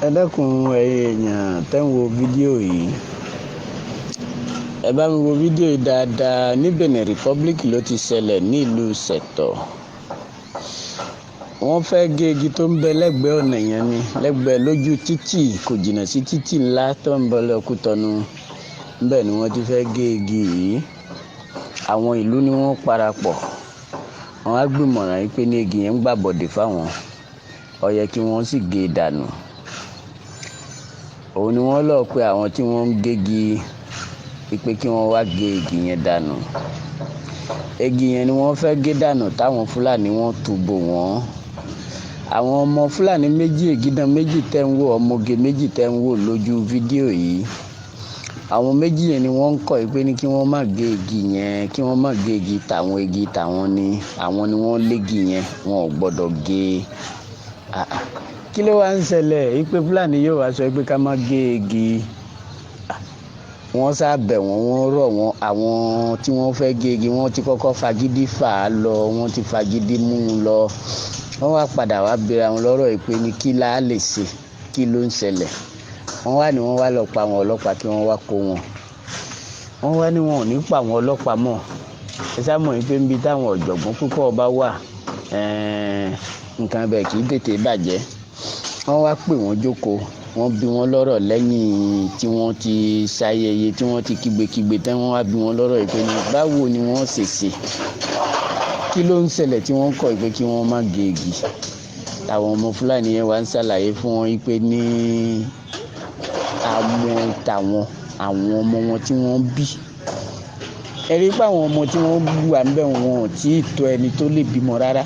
Ẹ dákun èèyàn tẹ́ ń wo fídíò yìí, ẹ bá mi wo fídíò yìí dáadáa. Ní Benin Republic ló ti ṣẹlẹ̀ ní ìlú Sẹ̀tọ̀. Wọ́n fẹ́ gé igi tó ń bẹ lẹ́gbẹ̀ẹ́ ọ̀nà yẹn ni, lẹ́gbẹ̀ẹ́ lójú títì, kò jìnnà sí títì ńlá tó ń bọ̀ lọ́kùtọ́nu. Níbẹ̀ ni wọ́n ti fẹ́ gé igi yìí. Àwọn ìlú ni wọ́n parapọ̀. Wọ́n á gbìmọ̀ràn yìí pé ní igi yẹn ń gbàbọ̀dè fáwọn. Ó yẹ kí wọ́n sì gé e dànù. Òun ni wọ́n lọ pé àwọn tí wọ́n ń gégi pé kí wọ́n wá gé igi yẹn dànù. Igi yẹn ni wọ́n fẹ́ gé dànù táwọn Fúlàní wọ́n túbọ̀ wọ́n. Àwọn ọmọ Fúlàní méjì, ègídán méjì tẹ́ ń wò, ọmọge méjì tẹ́ ń wò lójú fídíò yìí. Àwọn méjì yẹn ni wọ́n ń kọ̀ pé ní kí wọ́n má gé igi yẹn, kí wọ́n má gé igi tàwọn ni. Àwọn ni wọ́n légi yẹn, wọn ò gbọ́dọ̀ gé e. Kí ló wá ń ṣẹlẹ̀? Ìpè Fúlàní yóò wá sọ pé ká má gé igi. Wọ́n sábẹ̀ wọ́n rọ̀ wọ́n. Àwọn tí wọ́n fẹ́ gé igi wọ́n ti kọ́kọ́ fagídí fà á lọ, wọ́n ti fagídí mú un lọ. Wọ́n wá padà wá bèèrè àwọn lọ́rọ̀ ìpè ní kí la lè ṣe, kí ló ń ṣẹlẹ̀. Wọ́n wá lọ pa àwọn ọlọ́pàá kí wọ́n wá kó wọn. Wọ́n wá ní wọn ò ní pa àwọn ọlọ́pàá mọ́. Ẹ sá mọ̀ pé níbi táwọn ọ̀jọ̀gbọ́n púpọ̀ bá wà, nǹkan bẹ́ẹ̀ kì í tètè bàjẹ́. Wọ́n wá pè wọ́n jókòó. Wọ́n bi wọ́n lọ́rọ̀ lẹ́yìn tí wọ́n ti ṣayẹyẹ, tí wọ́n ti kígbe tán. Wọ́n wá bi wọ́n lọ́rọ̀ ìpè ní báwo ni wọ́n ṣe ṣe. Kí ló ń ṣẹlẹ̀ tí wọ́n kọ̀ pé kí wọ́n má gé igi. Àwọn ọmọ Fúlàní yẹn wá ń ṣàlàyé fún wọn pé ní àwọn ọmọ wọn tí wọ́n bí. Ẹ rí pé àwọn ọmọ tí wọ́n bí wà ńbẹ̀ wọn ò tí ì tó ẹni tó lè bímọ rárá.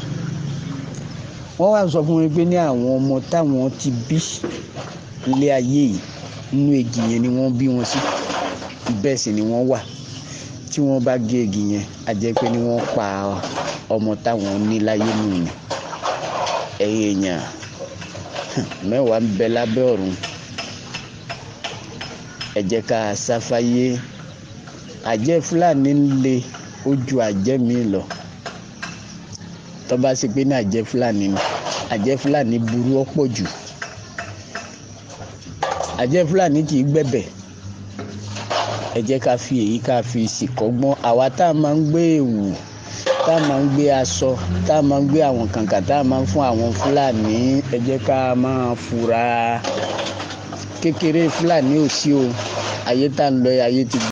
Wọ́n wá sọ fún mi pé ní àwọn ọmọ táwọn ti bí ilé ayé yìí nínú igi yẹn ni wọ́n bí wọn sí. Bẹ́ẹ̀ sì ni wọ́n wà. Tí wọ́n bá gé igi yẹn, a jẹ́ pé ní wọ́n pa ọmọ táwọn ní láyé nù ni. Ẹ̀yin èèyàn, mẹ́wàá ń bẹ lábẹ́ ọ̀run. Ẹ jẹ́ ká sáfáyé. Àjẹ́ Fúlàní ń le ojú àjẹ́ mi lọ. Tó bá ṣe pé ní àjẹ́ Fúlàní ni, àjẹ́ Fúlàní burú ọ̀pọ̀ jù. Àjẹ́ Fúlàní kì í gbẹ̀bẹ̀. Ẹ jẹ́ ká fi èyí ká fi ṣìkọ́gbọ́n. Àwa tá a máa ń gbé èwù, tá a máa ń gbé aṣọ, tá a máa ń gbé àwọn kàǹkà, tá a máa ń fún àwọn Fúlàní, ẹ jẹ́ ká máa fura. Kékeré Fúlàní ò sí o. Ayé tá ń lọ, ayé ti